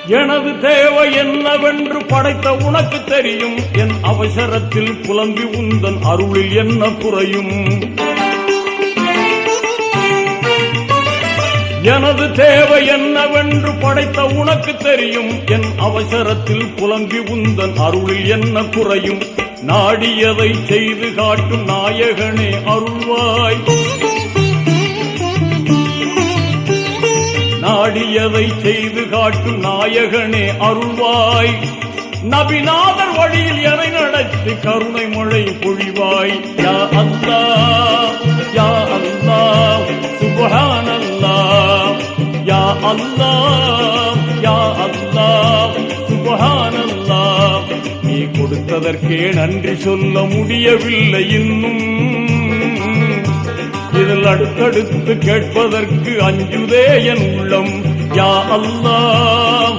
எனது தேவை என்னவென்று படைத்த உனக்கு தெரியும். என் அவசரத்தில் புலம்பி உந்தன் அருளில் என்ன குறையும். எனது தேவை என்னவென்று படைத்த உனக்கு தெரியும். என் அவசரத்தில் புலம்பி உந்தன் அருளில் என்ன குறையும். நாடியதை செய்து காட்டும் நாயகனே அருள்வாய். நாடியதை செய்து காட்டும் நாயகனே அருள்வாய். நபிநாதர் வழியில் என நடத்தி கருணை மழை பொழிவாய். யா அல்லாஹ் யா அல்லாஹ் சுப்ஹானல்லாஹ். யா அல்லாஹ் யா அல்லாஹ் சுப்ஹானல்லாஹ். நீ கொடுத்ததற்கே நன்றி சொல்ல முடியவில்லை இன்னும். இதில் அடுத்தடுத்து கேட்பதற்கு அஞ்சுதே என் உள்ளம். யா அல்லாஹ்